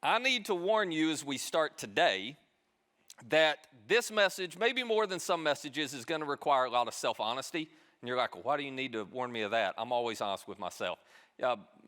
I need to warn you as we start today that this message, maybe more than some messages, is going to require a lot of self-honesty. And you're like, well, why do you need to warn me of that? I'm always honest with myself.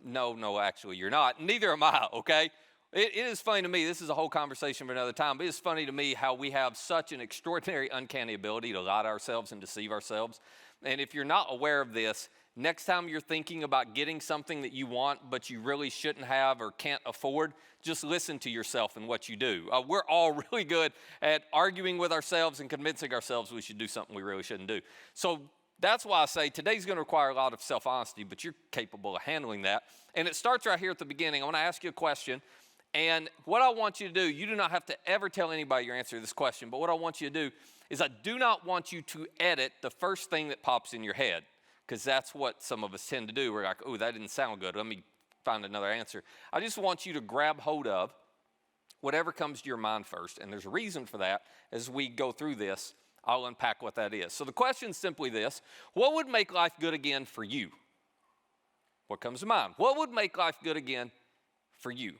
No, actually, you're not. Neither am I, okay? It is funny to me. This is a whole conversation for another time, but it's funny to me how we have such an extraordinary, uncanny ability to lie to ourselves and deceive ourselves. And if you're not aware of this, next time you're thinking about getting something that you want but you really shouldn't have or can't afford, just listen to yourself and what you do. We're all really good at arguing with ourselves and convincing ourselves we should do something we really shouldn't do. So that's why I say today's going to require a lot of self-honesty, but you're capable of handling that. And it starts right here at the beginning. I want to ask you a question. And what I want you to do, you do not have to ever tell anybody your answer to this question, but what I want you to do is I do not want you to edit the first thing that pops in your head, because that's what some of us tend to do. We're like, oh, that didn't sound good. Let me find another answer. I just want you to grab hold of whatever comes to your mind first, and there's a reason for that. As we go through this, I'll unpack what that is. So the question is simply this: what would make life good again for you? What comes to mind? What would make life good again for you?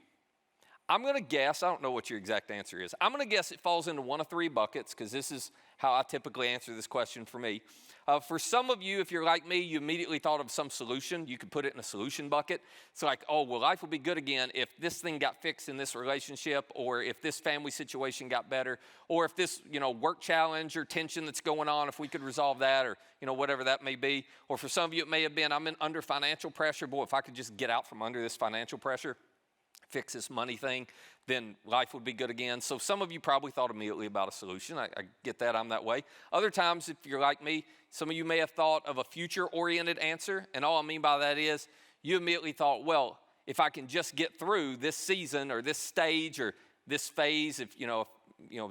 I'm going to guess, I don't know what your exact answer is. I'm going to guess it falls into one of three buckets, because this is how I typically answer this question for me. For some of you, if you're like me, you immediately thought of some solution. You could put it in a solution bucket. It's like, oh, well, life would be good again if this thing got fixed in this relationship, or if this family situation got better, or if this, work challenge or tension that's going on, if we could resolve that, or, whatever that may be. Or for some of you, it may have been, I'm under financial pressure. Boy, if I could just get out from under this financial pressure, fix this money thing, then life would be good again. So some of you probably thought immediately about a solution. I get that. I'm that way. Other times, if you're like me, some of you may have thought of a future-oriented answer. And all I mean by that is you immediately thought, well, if I can just get through this season or this stage or this phase, if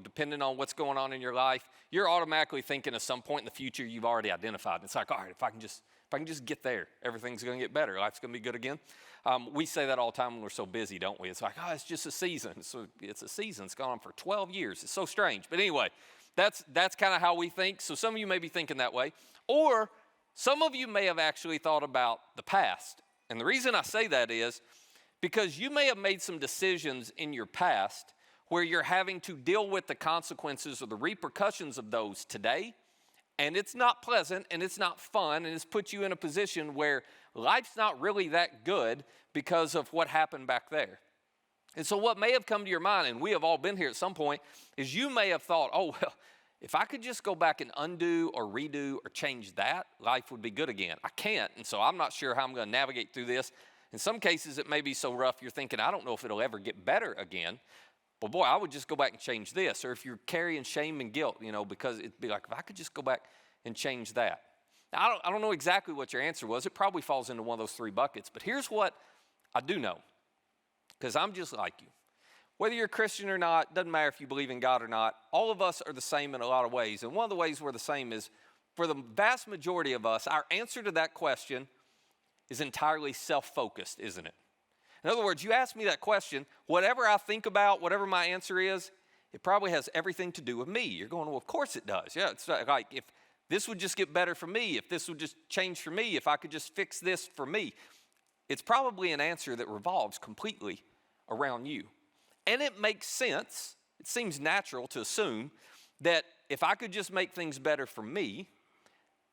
depending on what's going on in your life, you're automatically thinking of some point in the future you've already identified. And it's like, all right, if I can just get there, everything's going to get better. Life's going to be good again. We say that all the time when we're so busy, don't we? It's like, oh, it's just a season. So it's a season. It's gone on for 12 years. It's so strange. But anyway, that's kind of how we think. So some of you may be thinking that way. Or some of you may have actually thought about the past. And the reason I say that is because you may have made some decisions in your past where you're having to deal with the consequences or the repercussions of those today. And it's not pleasant, and it's not fun, and it's put you in a position where life's not really that good because of what happened back there. And so what may have come to your mind, and we have all been here at some point, is you may have thought, oh, well, if I could just go back and undo or redo or change that, life would be good again. I can't, and so I'm not sure how I'm going to navigate through this. In some cases, it may be so rough you're thinking, I don't know if it'll ever get better again. Well, boy, I would just go back and change this. Or if you're carrying shame and guilt, because it'd be like, if I could just go back and change that. Now, I don't know exactly what your answer was. It probably falls into one of those three buckets. But here's what I do know, because I'm just like you. Whether you're a Christian or not, doesn't matter if you believe in God or not, all of us are the same in a lot of ways. And one of the ways we're the same is, for the vast majority of us, our answer to that question is entirely self-focused, isn't it? In other words, you ask me that question, whatever I think about, whatever my answer is, it probably has everything to do with me. You're going, well, of course it does. Yeah, it's like if this would just get better for me, if this would just change for me, if I could just fix this for me. It's probably an answer that revolves completely around you. And it makes sense. It seems natural to assume that if I could just make things better for me,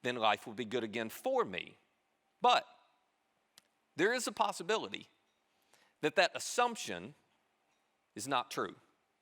then life would be good again for me. But there is a possibility that assumption is not true.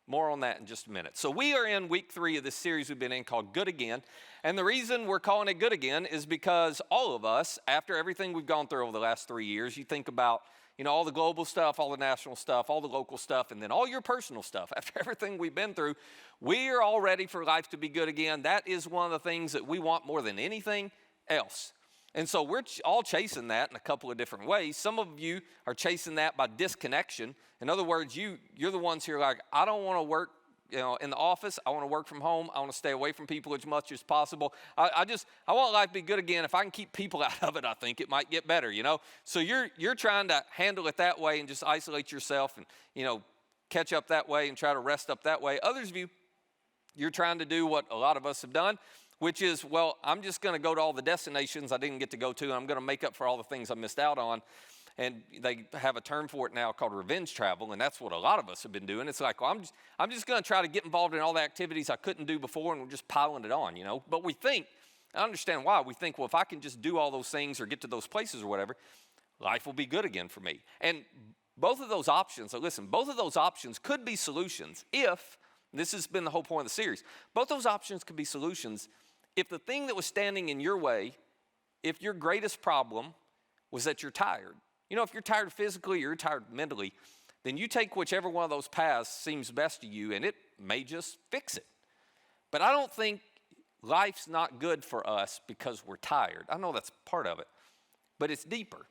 More on that in just a minute. So we are in week 3 of this series we've been in called Good Again. And the reason we're calling it Good Again is because all of us, after everything we've gone through over the last 3 years, you think about, all the global stuff, all the national stuff, all the local stuff, and then all your personal stuff. After everything we've been through, we are all ready for life to be good again. That is one of the things that we want more than anything else. And so we're all chasing that in a couple of different ways. Some of you are chasing that by disconnection. In other words, you're the ones who are like, I don't want to work in the office. I want to work from home. I want to stay away from people as much as possible. I want life to be good again. If I can keep people out of it, I think it might get better, So you're trying to handle it that way and just isolate yourself and, catch up that way and try to rest up that way. Others of you, you're trying to do what a lot of us have done, which is, well, I'm just going to go to all the destinations I didn't get to go to, and I'm going to make up for all the things I missed out on. And they have a term for it now called revenge travel, and that's what a lot of us have been doing. It's like, well, I'm just going to try to get involved in all the activities I couldn't do before, and we're just piling it on, But we think, I understand why, we think, well, if I can just do all those things or get to those places or whatever, life will be good again for me. And both of those options, so listen, both of those options could be solutions if, this has been the whole point of the series, both those options could be solutions if the thing that was standing in your way, if your greatest problem was that you're tired. If you're tired physically or you're tired mentally, then you take whichever one of those paths seems best to you, and it may just fix it. But I don't think life's not good for us because we're tired. I know that's part of it, but it's deeper.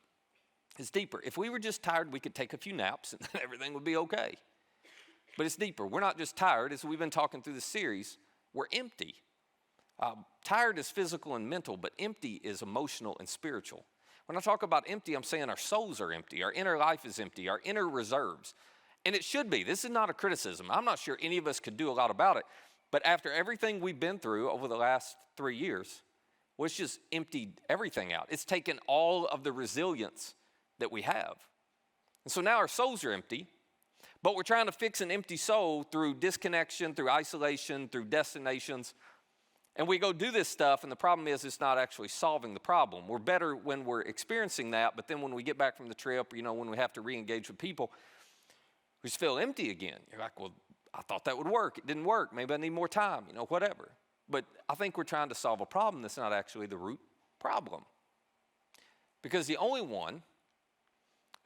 It's deeper. If we were just tired, we could take a few naps and everything would be okay. But it's deeper. We're not just tired. As we've been talking through this series, we're empty. Tired is physical and mental, but empty is emotional and spiritual. When I talk about empty, I'm saying our souls are empty. Our inner life is empty. Our inner reserves. And it should be. This is not a criticism. I'm not sure any of us could do a lot about it. But after everything we've been through over the last 3 years, well, it's just emptied everything out. It's taken all of the resilience that we have. And so now our souls are empty, but we're trying to fix an empty soul through disconnection, through isolation, through destinations. And we go do this stuff, and the problem is it's not actually solving the problem. We're better when we're experiencing that, but then when we get back from the trip, when we have to re-engage with people, we just feel empty again. You're like, well, I thought that would work. It didn't work. Maybe I need more time, whatever. But I think we're trying to solve a problem that's not actually the root problem. Because the only one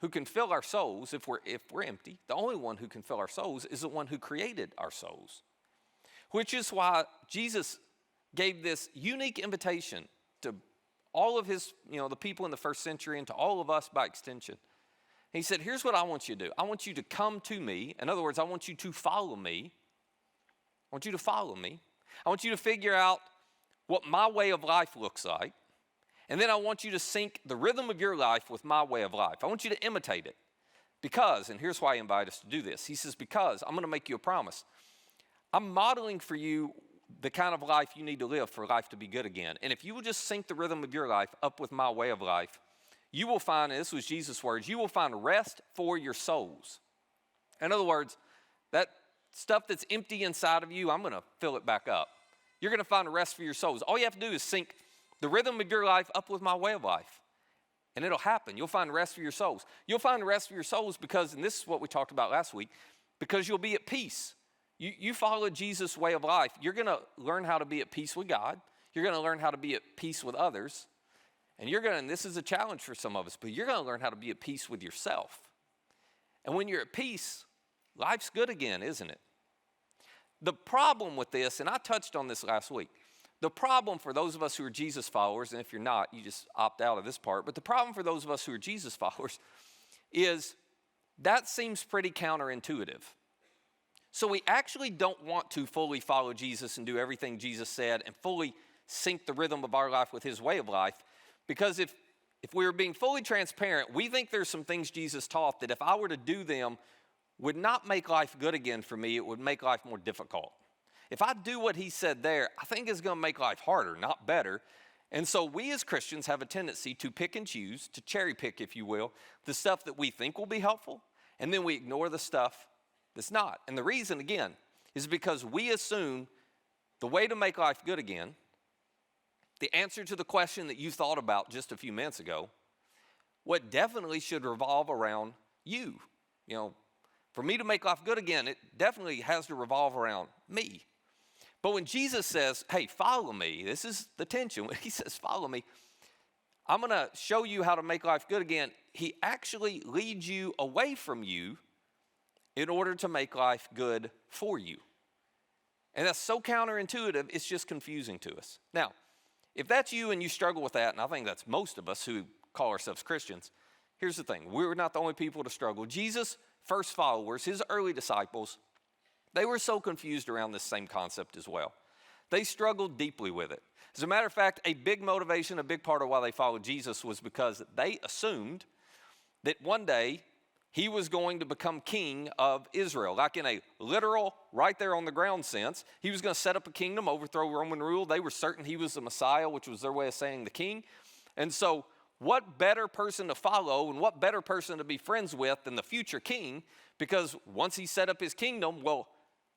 who can fill our souls, if we're empty, the only one who can fill our souls is the one who created our souls. Which is why Jesus gave this unique invitation to all of his, the people in the first century and to all of us by extension. He said, here's what I want you to do. I want you to come to me. In other words, I want you to follow me. I want you to follow me. I want you to figure out what my way of life looks like. And then I want you to sync the rhythm of your life with my way of life. I want you to imitate it. Because, and here's why he invited us to do this. He says, because I'm going to make you a promise. I'm modeling for you the kind of life you need to live for life to be good again. And if you will just sync the rhythm of your life up with my way of life, you will find, and this was Jesus' words, you will find rest for your souls. In other words, that stuff that's empty inside of you, I'm going to fill it back up. You're going to find rest for your souls. All you have to do is sync the rhythm of your life up with my way of life. And it'll happen. You'll find rest for your souls. You'll find rest for your souls because, and this is what we talked about last week, because you'll be at peace. You follow Jesus' way of life. You're going to learn how to be at peace with God. You're going to learn how to be at peace with others. And this is a challenge for some of us, but you're going to learn how to be at peace with yourself. And when you're at peace, life's good again, isn't it? The problem with this, and I touched on this last week, the problem for those of us who are Jesus followers, and if you're not, you just opt out of this part, but the problem for those of us who are Jesus followers is that seems pretty counterintuitive. So we actually don't want to fully follow Jesus and do everything Jesus said and fully sync the rhythm of our life with his way of life. Because if we were being fully transparent, we think there's some things Jesus taught that if I were to do them would not make life good again for me, it would make life more difficult. If I do what he said there, I think it's going to make life harder, not better. And so we as Christians have a tendency to pick and choose, to cherry pick, if you will, the stuff that we think will be helpful, and then we ignore the stuff that's not. And the reason, again, is because we assume the way to make life good again, the answer to the question that you thought about just a few minutes ago, what definitely should revolve around you. For me to make life good again, it definitely has to revolve around me. But when Jesus says, hey, follow me, this is the tension. When he says, follow me, I'm going to show you how to make life good again. He actually leads you away from you in order to make life good for you. And that's so counterintuitive, it's just confusing to us. Now, if that's you and you struggle with that, and I think that's most of us who call ourselves Christians, here's the thing. We're not the only people to struggle. Jesus' first followers, his early disciples, they were so confused around this same concept as well. They struggled deeply with it. As a matter of fact, a big motivation, a big part of why they followed Jesus was because they assumed that one day he was going to become king of Israel, like in a literal, right there on the ground sense. He was going to set up a kingdom, overthrow Roman rule. They were certain he was the Messiah, which was their way of saying the king. And so what better person to follow and what better person to be friends with than the future king? Because once he set up his kingdom, well,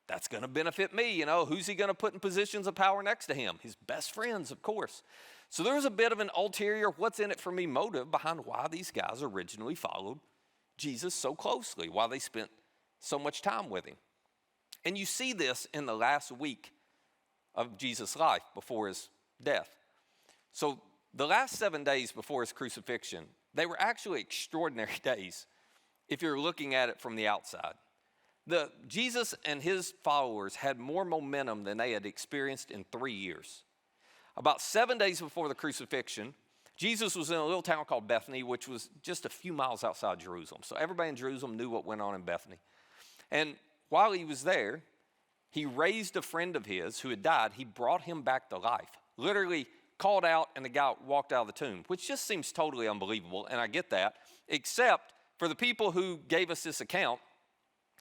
that's going to benefit me. You know, who's he going to put in positions of power next to him? His best friends, of course. So there was a bit of an ulterior, what's in it for me motive behind why these guys originally followed Jesus so closely, why they spent so much time with him. And you see this in the last week of Jesus' life before his death. So the last 7 days before his crucifixion, they were actually extraordinary days if you're looking at it from the outside. Jesus and his followers had more momentum than they had experienced in 3 years. About 7 days before the crucifixion, Jesus was in a little town called Bethany, which was just a few miles outside Jerusalem. So everybody in Jerusalem knew what went on in Bethany. And while he was there, he raised a friend of his who had died. He brought him back to life. Literally called out and the guy walked out of the tomb, which just seems totally unbelievable. And I get that, except for the people who gave us this account.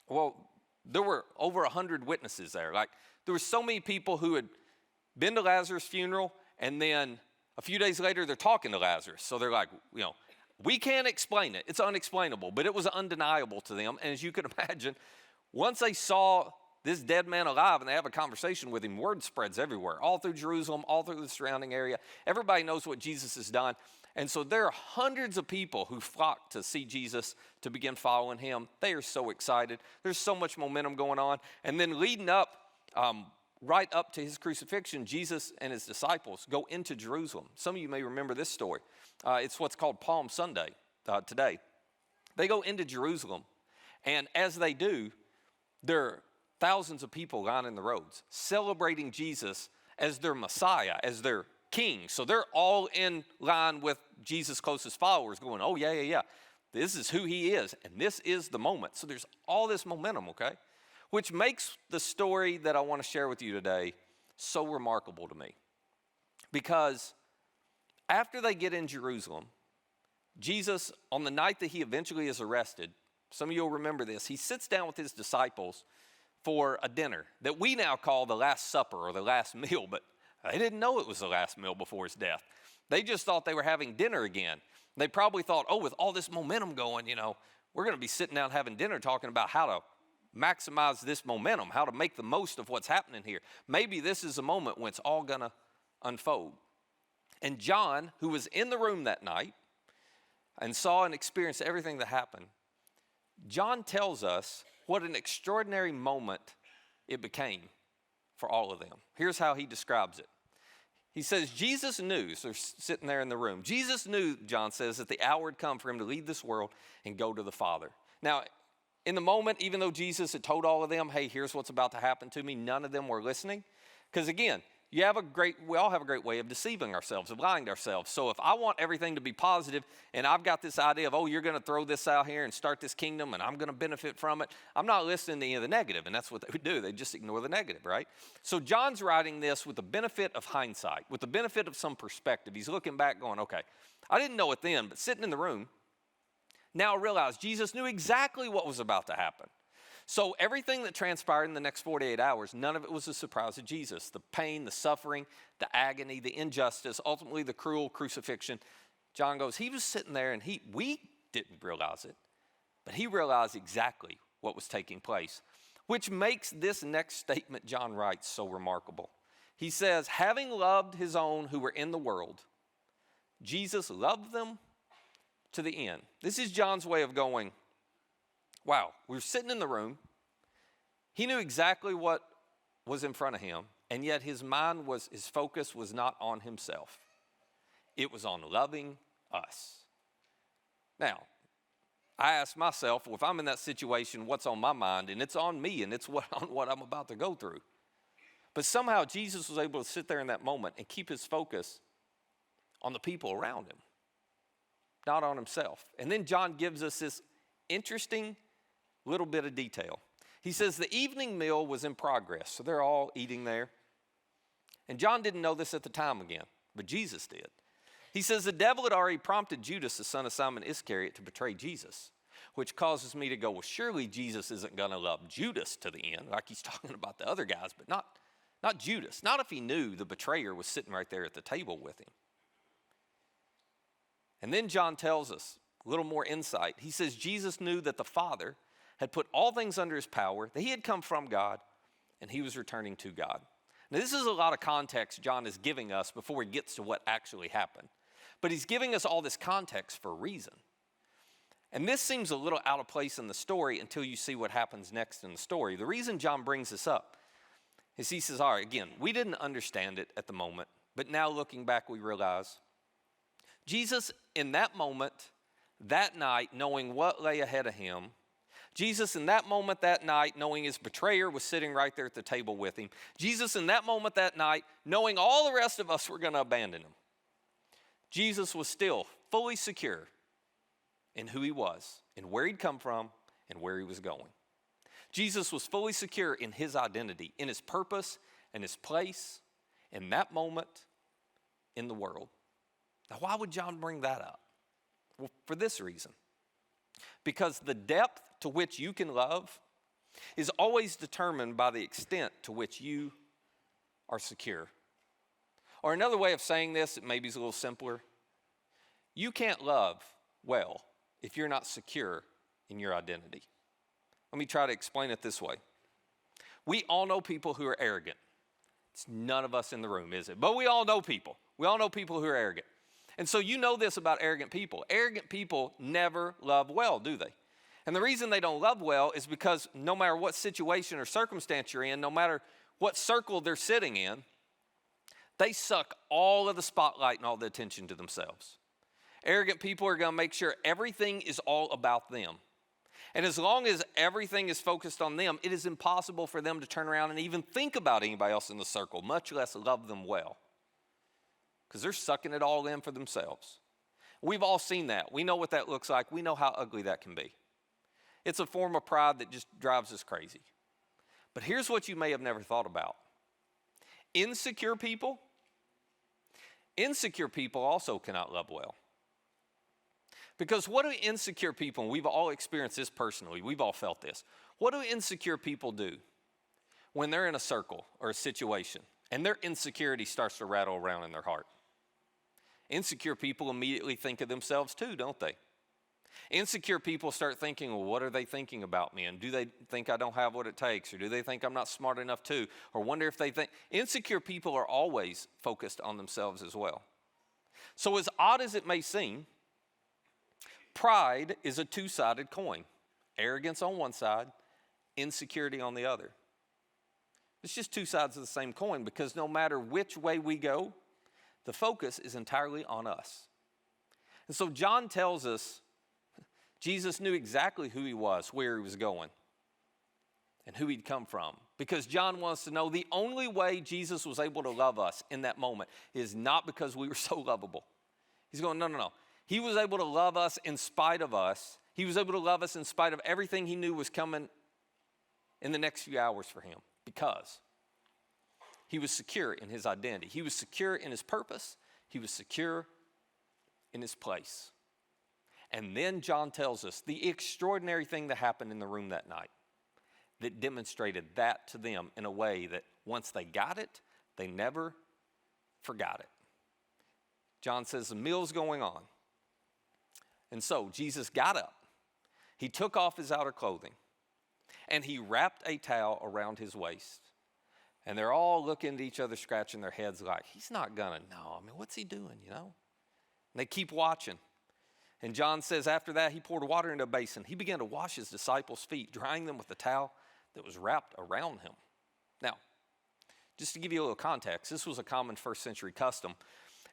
Well, there were over 100 witnesses there. Like, there were so many people who had been to Lazarus' funeral, and then a few days later, they're talking to Lazarus. So they're like, you know, we can't explain it. It's unexplainable, but it was undeniable to them. And as you can imagine, once they saw this dead man alive and they have a conversation with him, word spreads everywhere, all through Jerusalem, all through the surrounding area. Everybody knows what Jesus has done. And so there are hundreds of people who flock to see Jesus, to begin following him. They are so excited. There's so much momentum going on. And then leading up, right up to his crucifixion, Jesus and his disciples go into Jerusalem. Some of you may remember this story. It's what's called Palm Sunday today. They go into Jerusalem. And as they do, there are thousands of people lining the roads, celebrating Jesus as their Messiah, as their king. So they're all in line with Jesus' closest followers going, oh, yeah. This is who he is, and this is the moment. So there's all this momentum, okay? Which makes the story that I want to share with you today so remarkable to me. Because after they get in Jerusalem, Jesus, on the night that he eventually is arrested, some of you will remember this, he sits down with his disciples for a dinner that we now call the Last Supper or the last meal, but they didn't know it was the last meal before his death. They just thought they were having dinner again. They probably thought, oh, with all this momentum going, you know, we're going to be sitting down having dinner talking about how to maximize this momentum, how to make the most of what's happening here. Maybe this is a moment when it's all going to unfold. And John, who was in the room that night and saw and experienced everything that happened, John tells us what an extraordinary moment it became for all of them. Here's how he describes it. He says, Jesus knew, so they're sitting there in the room. Jesus knew, John says, that the hour had come for him to leave this world and go to the Father. Now, in the moment, even though Jesus had told all of them, hey, here's what's about to happen to me, none of them were listening. Because again, we all have a great way of deceiving ourselves, of lying to ourselves. So if I want everything to be positive and I've got this idea of, oh, you're going to throw this out here and start this kingdom and I'm going to benefit from it, I'm not listening to any of the negative. And that's what they would do. They just ignore the negative, right? So John's writing this with the benefit of hindsight, with the benefit of some perspective. He's looking back going, okay, I didn't know it then, but sitting in the room, now I realize Jesus knew exactly what was about to happen. So everything that transpired in the next 48 hours, none of it was a surprise to Jesus. The pain, the suffering, the agony, the injustice, ultimately the cruel crucifixion. John goes, he was sitting there and we didn't realize it, but he realized exactly what was taking place, which makes this next statement John writes so remarkable. He says, having loved his own who were in the world, Jesus loved them to the end. This is John's way of going, wow, we were sitting in the room. He knew exactly what was in front of him, and yet his focus was not on himself. It was on loving us. Now, I ask myself, well, if I'm in that situation, what's on my mind? And it's on me, and it's on what I'm about to go through. But somehow Jesus was able to sit there in that moment and keep his focus on the people around him, not on himself. And then John gives us this interesting little bit of detail. He says the evening meal was in progress, so they're all eating there. And John didn't know this at the time again, but Jesus did. He says the devil had already prompted Judas, the son of Simon Iscariot, to betray Jesus, which causes me to go, well, surely Jesus isn't going to love Judas to the end, like he's talking about the other guys, but not Judas. Not if he knew the betrayer was sitting right there at the table with him. And then John tells us a little more insight. He says Jesus knew that the Father had put all things under his power, that he had come from God, and he was returning to God. Now, this is a lot of context John is giving us before he gets to what actually happened. But he's giving us all this context for a reason. And this seems a little out of place in the story until you see what happens next in the story. The reason John brings this up is he says, all right, again, we didn't understand it at the moment, but now looking back, we realize Jesus, in that moment, that night, knowing what lay ahead of him, Jesus, in that moment, that night, knowing his betrayer was sitting right there at the table with him, Jesus, in that moment, that night, knowing all the rest of us were going to abandon him, Jesus was still fully secure in who he was, and where he'd come from, and where he was going. Jesus was fully secure in his identity, in his purpose, and his place, in that moment, in the world. Now, why would John bring that up? Well, for this reason. Because the depth to which you can love is always determined by the extent to which you are secure. Or another way of saying this, it maybe is a little simpler. You can't love well if you're not secure in your identity. Let me try to explain it this way. We all know people who are arrogant. It's none of us in the room, is it? But we all know people. We all know people who are arrogant. And so you know this about arrogant people. Arrogant people never love well, do they? And the reason they don't love well is because no matter what situation or circumstance you're in, no matter what circle they're sitting in, they suck all of the spotlight and all the attention to themselves. Arrogant people are going to make sure everything is all about them. And as long as everything is focused on them, it is impossible for them to turn around and even think about anybody else in the circle, much less love them well. Because they're sucking it all in for themselves. We've all seen that. We know what that looks like. We know how ugly that can be. It's a form of pride that just drives us crazy. But here's what you may have never thought about. Insecure people also cannot love well. Because what do insecure people, and we've all experienced this personally, we've all felt this. What do insecure people do when they're in a circle or a situation and their insecurity starts to rattle around in their heart? Insecure people immediately think of themselves too, don't they? Insecure people start thinking, well, what are they thinking about me? And do they think I don't have what it takes? Or do they think I'm not smart enough too? Or wonder if they think, insecure people are always focused on themselves as well. So as odd as it may seem, pride is a two-sided coin. Arrogance on one side, insecurity on the other. It's just two sides of the same coin because no matter which way we go, the focus is entirely on us. And so John tells us Jesus knew exactly who he was, where he was going, and who he'd come from. Because John wants to know the only way Jesus was able to love us in that moment is not because we were so lovable. He's going, no. He was able to love us in spite of us. He was able to love us in spite of everything he knew was coming in the next few hours for him because he was secure in his identity. He was secure in his purpose. He was secure in his place. And then John tells us the extraordinary thing that happened in the room that night that demonstrated that to them in a way that once they got it, they never forgot it. John says the meal's going on. And so Jesus got up. He took off his outer clothing and he wrapped a towel around his waist. And they're all looking at each other, scratching their heads like, he's not gonna know. I mean, what's he doing, you know? And they keep watching. And John says after that, he poured water into a basin. He began to wash his disciples' feet, drying them with the towel that was wrapped around him. Now, just to give you a little context, this was a common first century custom.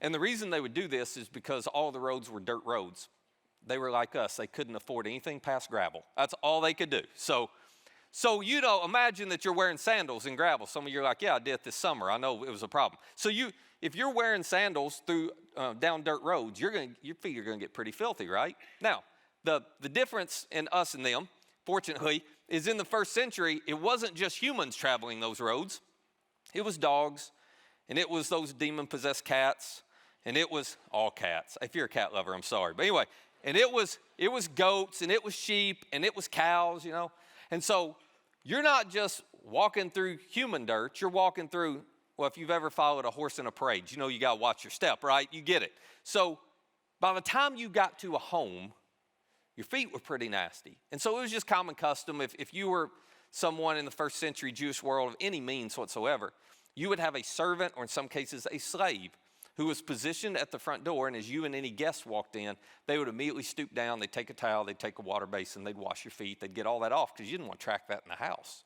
And the reason they would do this is because all the roads were dirt roads. They were like us. They couldn't afford anything past gravel. That's all they could do. So you know, imagine that you're wearing sandals in gravel. Some of you are like, yeah, I did it this summer. I know it was a problem. So if you're wearing sandals through down dirt roads, your feet are going to get pretty filthy, right? Now, the difference in us and them, fortunately, is in the first century, it wasn't just humans traveling those roads. It was dogs, and it was those demon-possessed cats, and it was all cats. If you're a cat lover, I'm sorry. But anyway, and it was goats, and it was sheep, and it was cows, you know. And so you're not just walking through human dirt. You're walking through, well, if you've ever followed a horse in a parade, you know you got to watch your step, right? You get it. So by the time you got to a home, your feet were pretty nasty. And so it was just common custom, if you were someone in the first century Jewish world of any means whatsoever, you would have a servant, or in some cases a slave, who was positioned at the front door, and as you and any guests walked in, they would immediately stoop down, they'd take a towel, they'd take a water basin, they'd wash your feet, they'd get all that off because you didn't want to track that in the house.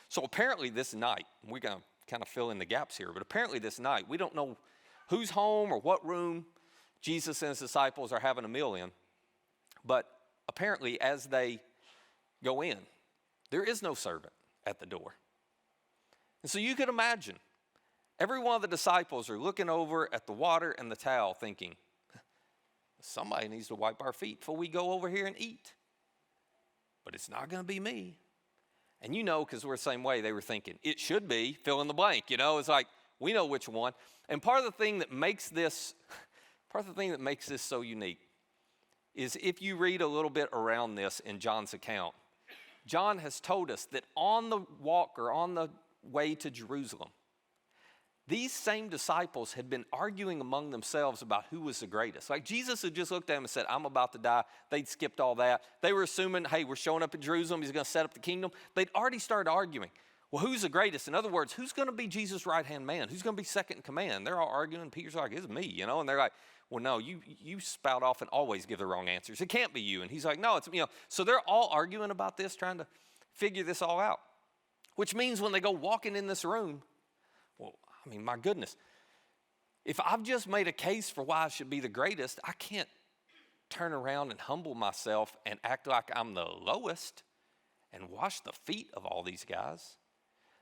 So apparently this night, we're going to kind of fill in the gaps here, but apparently this night, we don't know who's home or what room Jesus and his disciples are having a meal in, but apparently as they go in, there is no servant at the door. And so you could imagine, every one of the disciples are looking over at the water and the towel thinking, somebody needs to wipe our feet before we go over here and eat. But it's not going to be me. And you know, because we're the same way, they were thinking, it should be, fill in the blank. You know, it's like, we know which one. And part of the thing that makes this so unique is if you read a little bit around this in John's account, John has told us that on the walk or on the way to Jerusalem, these same disciples had been arguing among themselves about who was the greatest. Like Jesus had just looked at them and said, I'm about to die. They'd skipped all that. They were assuming, hey, we're showing up at Jerusalem. He's going to set up the kingdom. They'd already started arguing. Well, who's the greatest? In other words, who's going to be Jesus' right-hand man? Who's going to be second in command? They're all arguing. Peter's like, it's me, you know? And they're like, well, no, you spout off and always give the wrong answers. It can't be you. And he's like, no, it's me. You know? So they're all arguing about this, trying to figure this all out, which means when they go walking in this room, well, I mean, my goodness, if I've just made a case for why I should be the greatest, I can't turn around and humble myself and act like I'm the lowest and wash the feet of all these guys.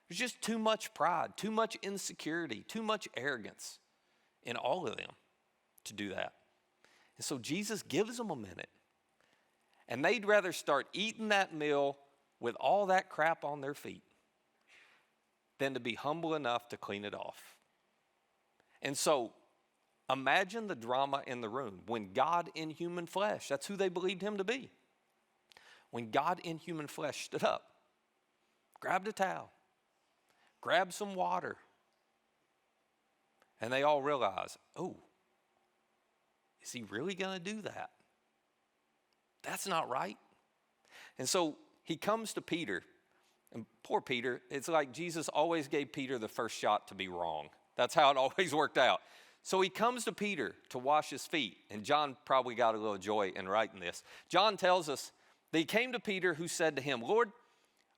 There's just too much pride, too much insecurity, too much arrogance in all of them to do that. And so Jesus gives them a minute, and they'd rather start eating that meal with all that crap on their feet than to be humble enough to clean it off. And so imagine the drama in the room when God in human flesh, that's who they believed him to be. When God in human flesh stood up, grabbed a towel, grabbed some water, and they all realized, oh, is he really going to do that? That's not right. And so he comes to Peter. And poor Peter, it's like Jesus always gave Peter the first shot to be wrong. That's how it always worked out. So he comes to Peter to wash his feet. And John probably got a little joy in writing this. John tells us that he came to Peter, who said to him, Lord,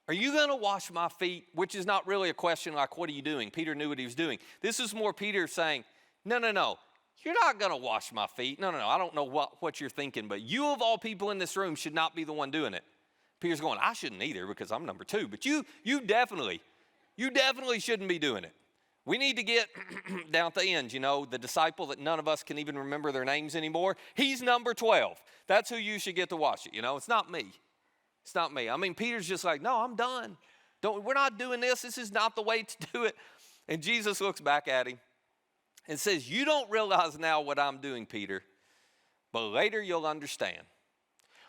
are you going to wash my feet? Which is not really a question like, what are you doing? Peter knew what he was doing. This is more Peter saying, no. You're not going to wash my feet. No. I don't know what you're thinking, but you of all people in this room should not be the one doing it. Peter's going, I shouldn't either because I'm number 2, but you definitely shouldn't be doing it. We need to get down at the end, you know, the disciple that none of us can even remember their names anymore. He's number 12. That's who you should get to wash it, you know. It's not me. It's not me. I mean, Peter's just like, no, I'm done. We're not doing this. This is not the way to do it. And Jesus looks back at him and says, you don't realize now what I'm doing, Peter, but later you'll understand.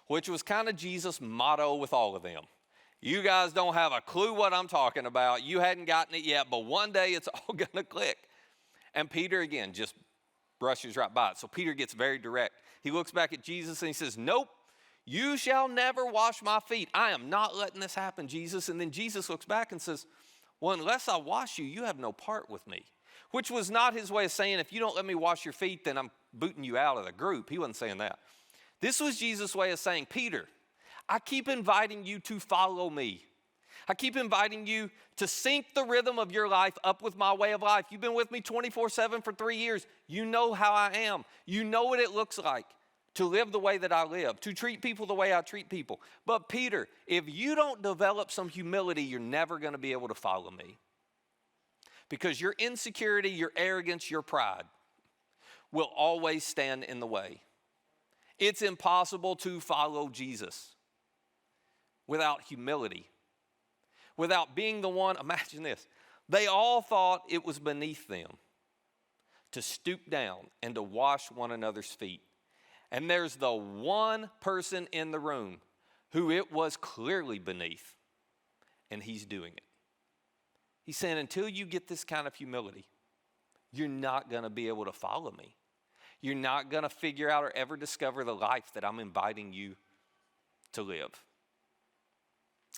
Which was kind of Jesus' motto with all of them. You guys don't have a clue what I'm talking about. You hadn't gotten it yet, but one day it's all going to click. And Peter, again, just brushes right by it. So Peter gets very direct. He looks back at Jesus and he says, nope, you shall never wash my feet. I am not letting this happen, Jesus. And then Jesus looks back and says, well, unless I wash you, you have no part with me. Which was not his way of saying, if you don't let me wash your feet, then I'm booting you out of the group. He wasn't saying that. This was Jesus' way of saying, Peter, I keep inviting you to follow me. I keep inviting you to sync the rhythm of your life up with my way of life. You've been with me 24/7 for 3 years. You know how I am. You know what it looks like to live the way that I live, to treat people the way I treat people. But Peter, if you don't develop some humility, you're never going to be able to follow me. Because your insecurity, your arrogance, your pride will always stand in the way. It's impossible to follow Jesus without humility, without being the one. Imagine this. They all thought it was beneath them to stoop down and to wash one another's feet. And there's the one person in the room who it was clearly beneath, and he's doing it. He's saying, until you get this kind of humility, you're not going to be able to follow me. You're not going to figure out or ever discover the life that I'm inviting you to live.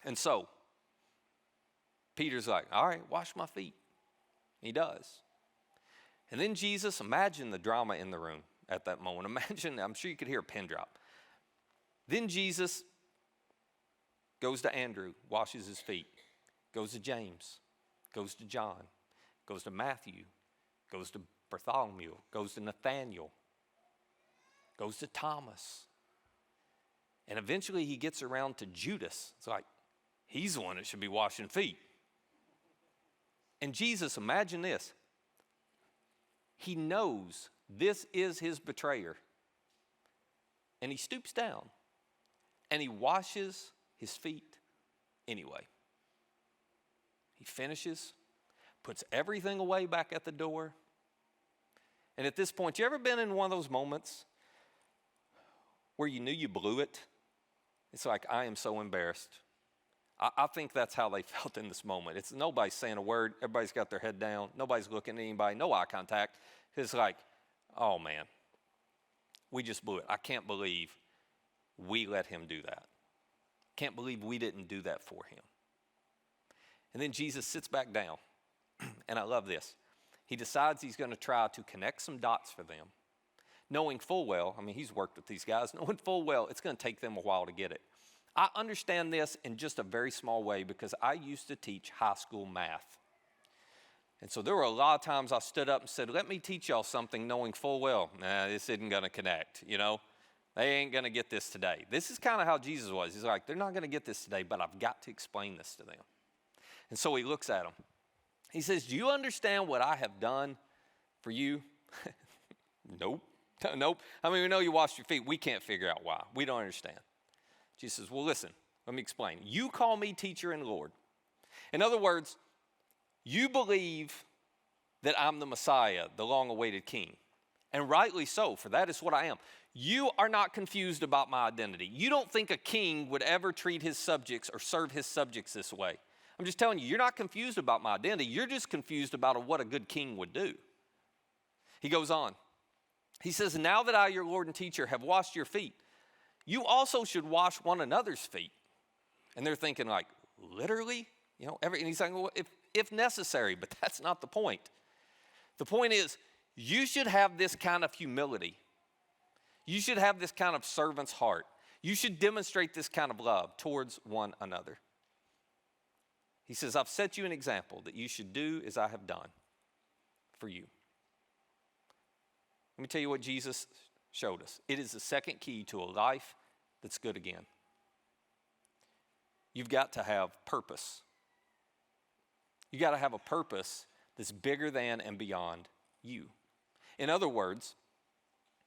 And so, Peter's like, all right, wash my feet. He does. And then Jesus, imagine the drama in the room at that moment. Imagine, I'm sure you could hear a pin drop. Then Jesus goes to Andrew, washes his feet, goes to James, goes to John, goes to Matthew, goes to Bartholomew, goes to Nathaniel, goes to Thomas. And eventually he gets around to Judas. It's like, he's the one that should be washing feet. And Jesus, imagine this. He knows this is his betrayer. And he stoops down and he washes his feet anyway. He finishes, puts everything away back at the door. And at this point, you ever been in one of those moments where you knew you blew it? It's like, I am so embarrassed. I think that's how they felt in this moment. It's nobody's saying a word. Everybody's got their head down. Nobody's looking at anybody. No eye contact. It's like, oh man, we just blew it. I can't believe we let him do that. Can't believe we didn't do that for him. And then Jesus sits back down. And I love this. He decides he's going to try to connect some dots for them, knowing full well, I mean, he's worked with these guys, knowing full well it's going to take them a while to get it. I understand this in just a very small way because I used to teach high school math. And so there were a lot of times I stood up and said, let me teach y'all something knowing full well, this isn't going to connect, you know. They ain't going to get this today. This is kind of how Jesus was. He's like, they're not going to get this today, but I've got to explain this to them. And so he looks at them. He says, do you understand what I have done for you? Nope. Nope. I mean, we know you washed your feet. We can't figure out why. We don't understand. Jesus says, well, listen, let me explain. You call me teacher and Lord. In other words, you believe that I'm the Messiah, the long-awaited king. And rightly so, for that is what I am. You are not confused about my identity. You don't think a king would ever treat his subjects or serve his subjects this way. I'm just telling you, you're not confused about my identity. You're just confused about what a good king would do. He goes on. He says, now that I, your Lord and teacher, have washed your feet, you also should wash one another's feet. And they're thinking like, literally? You know, and he's saying, well, if necessary, but that's not the point. The point is, you should have this kind of humility. You should have this kind of servant's heart. You should demonstrate this kind of love towards one another. He says, I've set you an example that you should do as I have done for you. Let me tell you what Jesus showed us. It is the second key to a life that's good again. You've got to have purpose. You got to have a purpose that's bigger than and beyond you. In other words,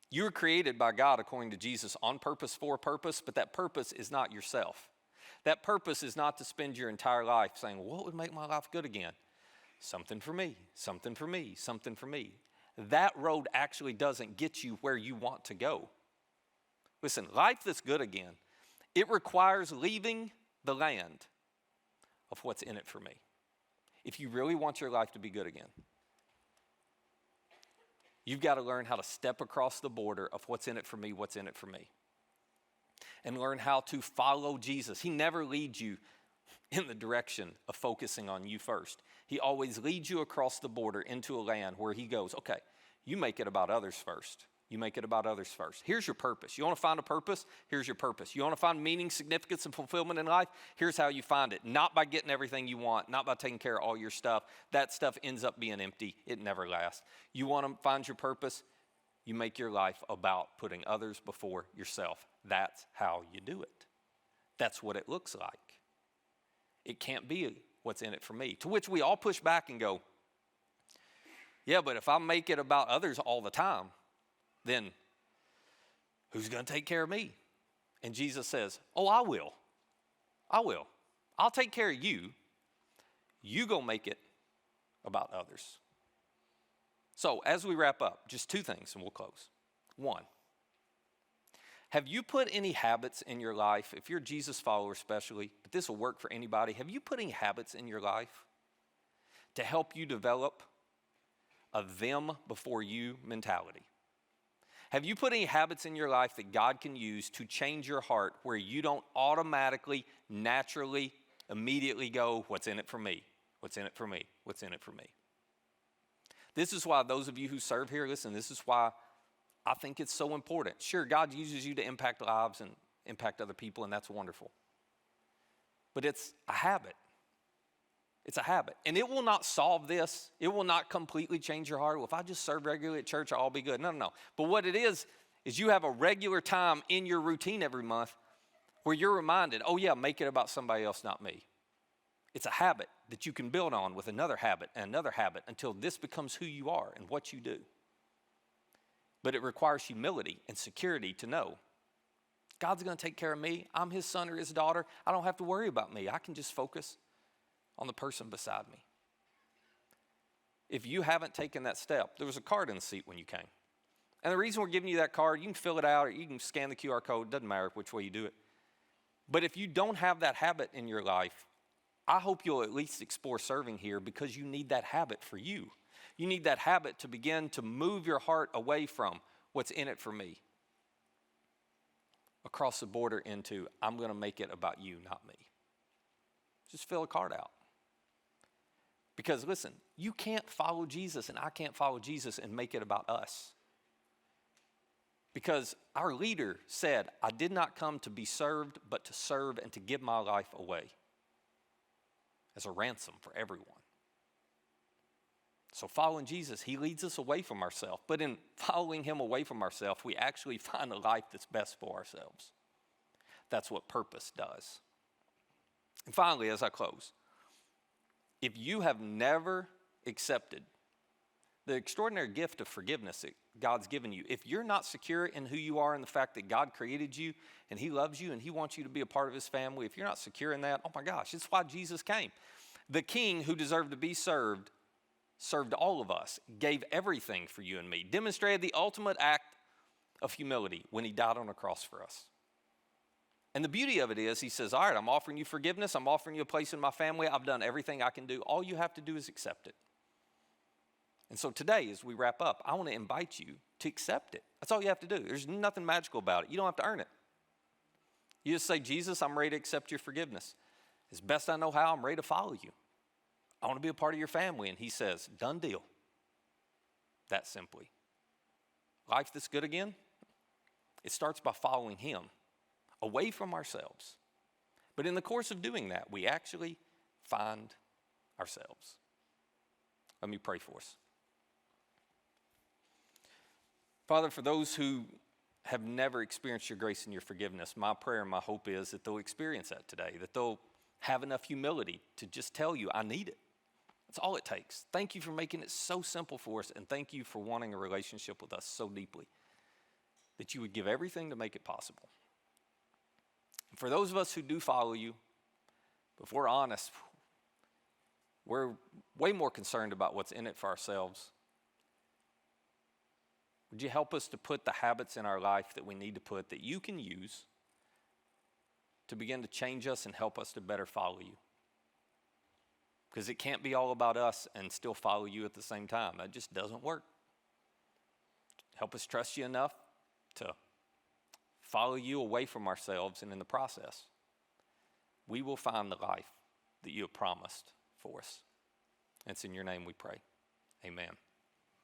you were created by God, according to Jesus, on purpose for a purpose, but that purpose is not yourself. That purpose is not to spend your entire life saying, what would make my life good again? Something for me, something for me, something for me. That road actually doesn't get you where you want to go. Listen, life that's good again, it requires leaving the land of what's in it for me. If you really want your life to be good again, you've got to learn how to step across the border of what's in it for me, what's in it for me. And learn how to follow Jesus. He never leads you in the direction of focusing on you first. He always leads you across the border into a land where he goes, okay, you make it about others first. You make it about others first. Here's your purpose. You want to find a purpose? Here's your purpose. You want to find meaning, significance, and fulfillment in life? Here's how you find it. Not by getting everything you want, not by taking care of all your stuff. That stuff ends up being empty. It never lasts. You want to find your purpose? You make your life about putting others before yourself. That's how you do it. That's what it looks like. It can't be what's in it for me. To which we all push back and go, yeah, but if I make it about others all the time, then who's going to take care of me? And Jesus says, oh, I will. I will. I'll take care of you. You go make it about others. So as we wrap up, just two things and we'll close. One, have you put any habits in your life, if you're a Jesus follower especially, but this will work for anybody, have you put any habits in your life to help you develop a them before you mentality? Have you put any habits in your life that God can use to change your heart where you don't automatically, naturally, immediately go, what's in it for me? What's in it for me? What's in it for me? This is why those of you who serve here, listen, this is why I think it's so important. Sure, God uses you to impact lives and impact other people, and that's wonderful. But it's a habit. It's a habit. And it will not solve this. It will not completely change your heart. Well, if I just serve regularly at church, I'll all be good. No. But what it is you have a regular time in your routine every month where you're reminded, oh yeah, make it about somebody else, not me. It's a habit that you can build on with another habit and another habit until this becomes who you are and what you do. But it requires humility and security to know God's going to take care of me. I'm his son or his daughter. I don't have to worry about me. I can just focus on the person beside me. If you haven't taken that step, there was a card in the seat when you came. And the reason we're giving you that card, you can fill it out or you can scan the QR code. Doesn't matter which way you do it. But if you don't have that habit in your life, I hope you'll at least explore serving here because you need that habit for you. You need that habit to begin to move your heart away from what's in it for me, across the border into I'm going to make it about you, not me. Just fill a card out. Because listen, you can't follow Jesus and I can't follow Jesus and make it about us. Because our leader said, I did not come to be served, but to serve and to give my life away as a ransom for everyone. So following Jesus, he leads us away from ourselves. But in following him away from ourselves, we actually find a life that's best for ourselves. That's what purpose does. And finally, as I close, if you have never accepted the extraordinary gift of forgiveness that God's given you, if you're not secure in who you are and the fact that God created you and he loves you and he wants you to be a part of his family, if you're not secure in that, oh my gosh, it's why Jesus came. The king who deserved to be served all of us, gave everything for you and me, demonstrated the ultimate act of humility when he died on a cross for us. And the beauty of it is, he says, all right, I'm offering you forgiveness. I'm offering you a place in my family. I've done everything I can do. All you have to do is accept it. And so today, as we wrap up, I want to invite you to accept it. That's all you have to do. There's nothing magical about it. You don't have to earn it. You just say, Jesus, I'm ready to accept your forgiveness. As best I know how, I'm ready to follow you. I want to be a part of your family. And he says, done deal. That simply. Life that's good again, it starts by following him away from ourselves. But in the course of doing that, we actually find ourselves. Let me pray for us. Father, for those who have never experienced your grace and your forgiveness, my prayer and my hope is that they'll experience that today, that they'll have enough humility to just tell you, I need it. That's all it takes. Thank you for making it so simple for us, and thank you for wanting a relationship with us so deeply, that you would give everything to make it possible. And for those of us who do follow you, if we're honest, we're way more concerned about what's in it for ourselves. Would you help us to put the habits in our life that we need to put, that you can use to begin to change us and help us to better follow you? Because it can't be all about us and still follow you at the same time. That just doesn't work. Help us trust you enough to follow you away from ourselves, and in the process, we will find the life that you have promised for us. It's in your name we pray. Amen.